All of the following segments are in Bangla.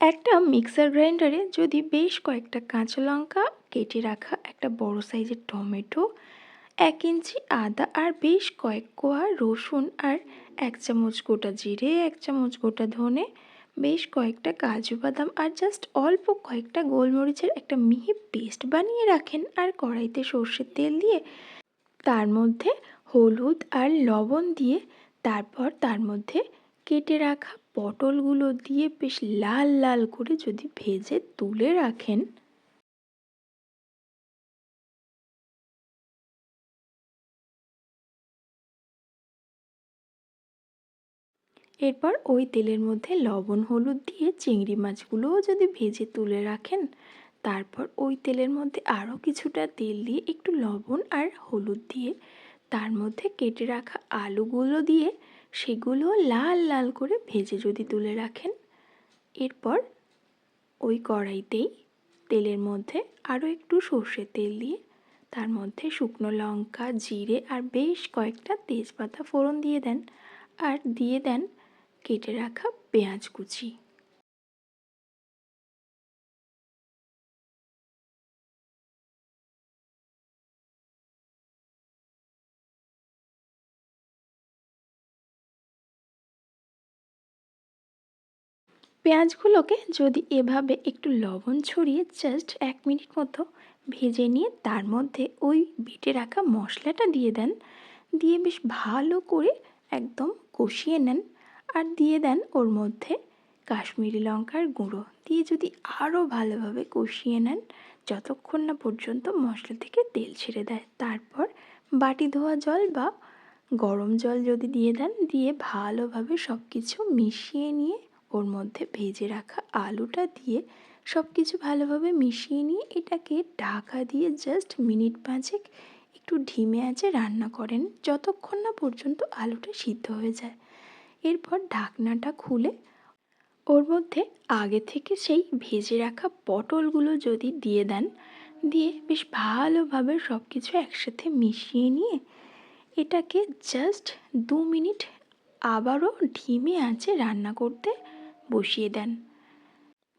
একটা মিক্সার গ্রাইন্ডারে যদি বেশ কয়েকটা কাঁচা লঙ্কা, কেটে রাখা একটা বড় সাইজের টমেটো, 1 ইঞ্চি আদা আর বেশ কয়েক কোয়া রসুন আর 1 চামচ গোটা জিরে, 1 চামচ গোটা ধনে, বেশ কয়েকটা কাজু বাদাম আর জাস্ট অল্প কয়েকটা গোলমরিচের একটা মিহি পেস্ট বানিয়ে রাখেন। আর কড়াইতে সর্ষের তেল দিয়ে তার মধ্যে হলুদ আর লবণ দিয়ে তারপর তার মধ্যে কেটে রাখা পটলগুলো দিয়ে বেশ লাল লাল করে যদি ভেজে তুলে রাখেন, এরপর ওই তেলের মধ্যে লবণ হলুদ দিয়ে চিংড়ি মাছগুলোও যদি ভেজে তুলে রাখেন, তারপর ওই তেলের মধ্যে আরও কিছুটা তেল দিয়ে একটু লবণ আর হলুদ দিয়ে তার মধ্যে কেটে রাখা আলুগুলো দিয়ে সেগুলো লাল লাল করে ভেজে যদি তুলে রাখেন, এরপর ওই কড়াইতেই তেলের মধ্যে আরও একটু সর্ষের তেল দিয়ে তার মধ্যে শুকনো লঙ্কা, জিরে আর বেশ কয়েকটা তেজপাতা ফোড়ন দিয়ে দেন। আর দিয়ে দেন কেটে রাখা পেঁয়াজ কুচি। পেঁয়াজগুলোকে যদি এভাবে একটু লবণ ছড়িয়ে জাস্ট 1 মিনিট মতো ভেজে নিয়ে তার মধ্যে ওই বেটে রাখা মশলাটা দিয়ে দেন, দিয়ে বেশ ভালো করে একদম কষিয়ে নেন। আর দিয়ে দেন ওর মধ্যে কাশ্মীরি লঙ্কার গুঁড়ো দিয়ে যদি আরও ভালোভাবে কষিয়ে নেন যতক্ষণ না পর্যন্ত মশলা থেকে তেল ছেড়ে দেয়। তারপর বাটি ধোয়া জল বা গরম জল যদি দিয়ে দেন, দিয়ে ভালোভাবে সব কিছু মিশিয়ে নিয়ে ওর মধ্যে ভেজে রাখা আলুটা দিয়ে সব কিছু ভালোভাবে মিশিয়ে নিয়ে এটাকে ঢাকা দিয়ে জাস্ট মিনিট 5 একটু ধিমে আঁচে রান্না করেন যতক্ষণ না পর্যন্ত আলুটা সিদ্ধ হয়ে যায়। এরপর ঢাকনাটা খুলে ওর মধ্যে আগে থেকে সেই ভেজে রাখা পটলগুলো যদি দিয়ে দেন, দিয়ে বেশ ভালোভাবে সব কিছু একসাথে মিশিয়ে নিয়ে এটাকে জাস্ট 2 মিনিট আবারও ধিমে আঁচে রান্না করতে বসিয়ে দেন।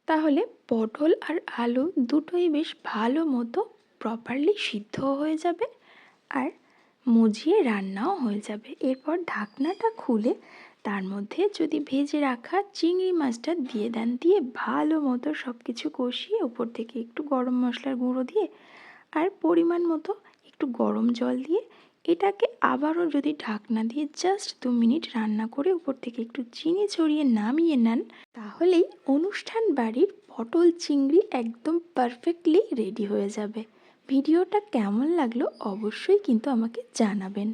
তাহলে পটল আর আলু দুটোই বেশ ভালো মতো প্রপারলি সিদ্ধ হয়ে যাবে আর মুজিয়ে রান্নাও হয়ে যাবে। এরপর ঢাকনাটা খুলে তার মধ্যে যদি ভেজে রাখা চিংড়ি মাছটা দিয়ে দেন, দিয়ে ভালো মতো সব কিছু কষিয়ে ওপর থেকে একটু গরম মশলার গুঁড়ো দিয়ে আর পরিমাণ মতো একটু গরম জল দিয়ে এটাকে আবারও যদি ঢাকনা দিয়ে জাস্ট 2 মিনিট রান্না করে উপর থেকে একটু চিনি ছড়িয়ে নামিয়ে নেন, তাহলেই অনুষ্ঠান বাড়ির পটল চিংড়ি একদম পারফেক্টলি রেডি হয়ে যাবে। ভিডিওটা কেমন লাগলো অবশ্যই কিন্তু আমাকে জানাবেন।